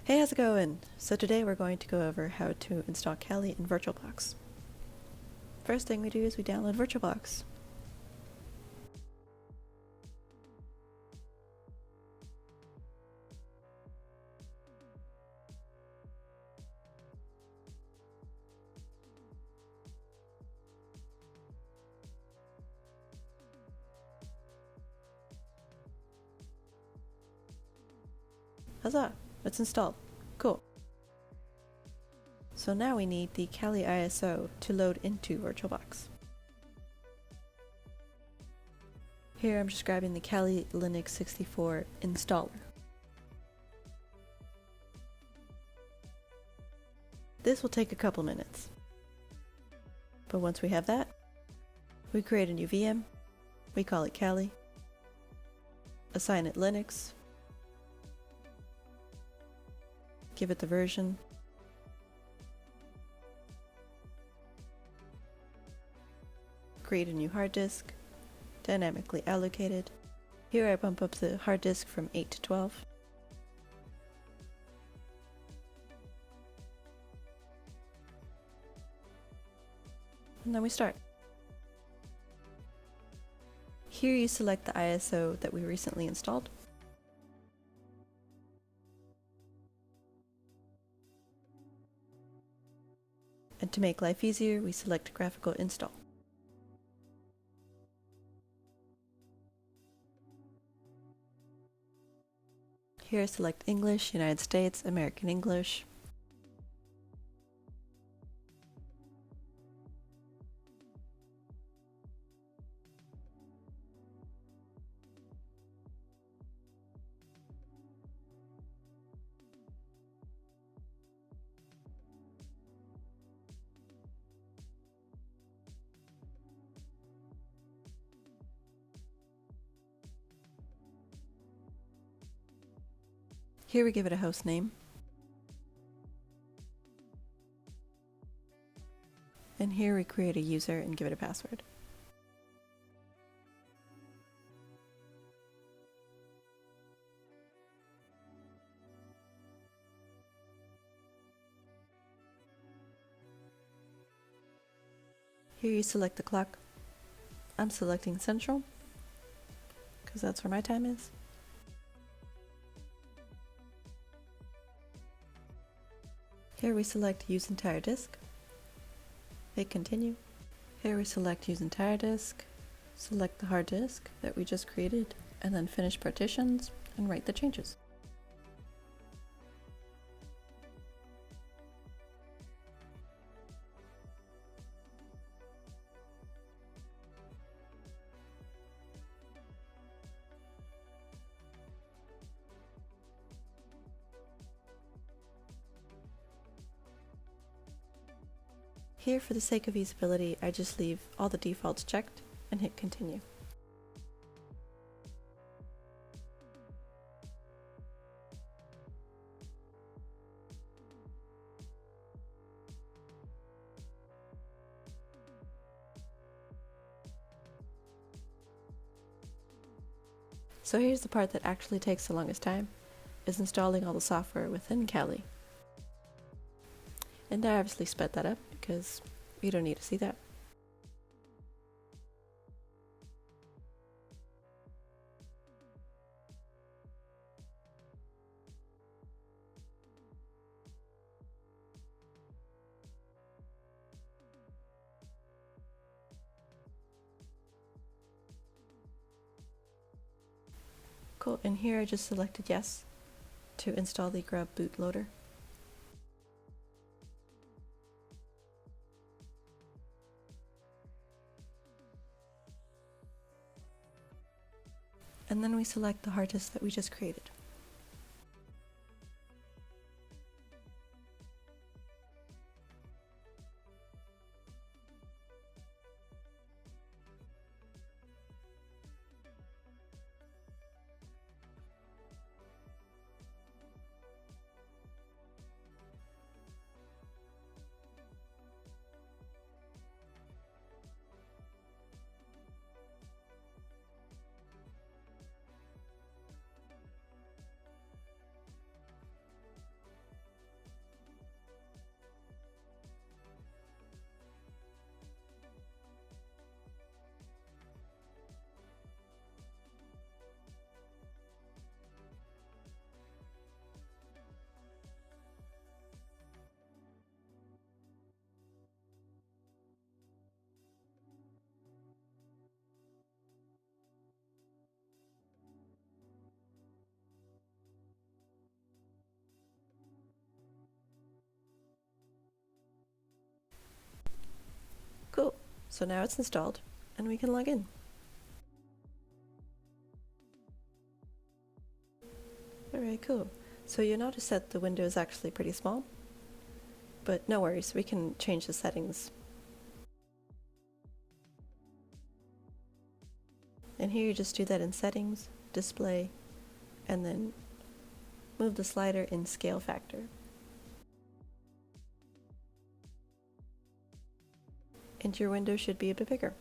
Hey, how's it going? So today we're going to go over how to install Kali in VirtualBox. First thing we do is we download VirtualBox. Huzzah! It's installed. Cool. So now we need the Kali ISO to load into VirtualBox. Here I'm just grabbing the Kali Linux 64 installer. This will take a couple minutes. But once we have that, we create a new VM, we call it Kali, assign it Linux, give it the version, create a new hard disk, dynamically allocated. Here I bump up the hard disk from 8 to 12. And then we start. Here you select the ISO that we recently installed. And to make life easier, we select graphical install. Here select English, United States, American English. Here we give it a host name. And here we create a user and give it a password. Here you select the clock. I'm selecting Central, because that's where my time is. Here we select Use Entire Disk. Hit Continue. Here we select Use Entire Disk, select the hard disk that we just created, and then Finish Partitions and write the changes. Here, for the sake of usability, I just leave all the defaults checked and hit Continue. So here's the part that actually takes the longest time, is installing all the software within Kali. And I obviously sped that up because you don't need to see that. Cool, and here I just selected yes to install the grub bootloader. And then we select the hard disk that we just created. So now it's installed and we can log in. Alright, cool. So you notice that the window is actually pretty small, but no worries, we can change the settings. And here you just do that in settings, display, and then move the slider in scale factor. And your window should be a bit bigger.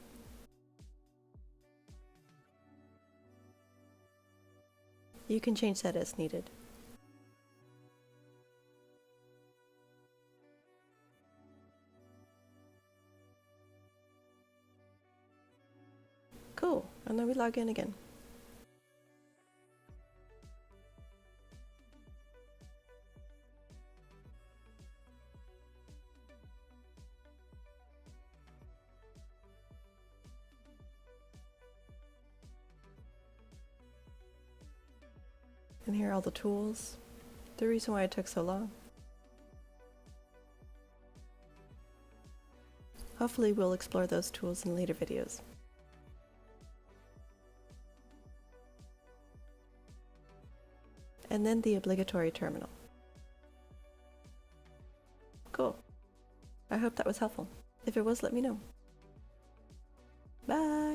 You can change that as needed. Cool, and then we log in again. And here are all the tools. The reason why it took so long. Hopefully we'll explore those tools in later videos. And then the obligatory terminal. Cool. I hope that was helpful. If it was, let me know. Bye!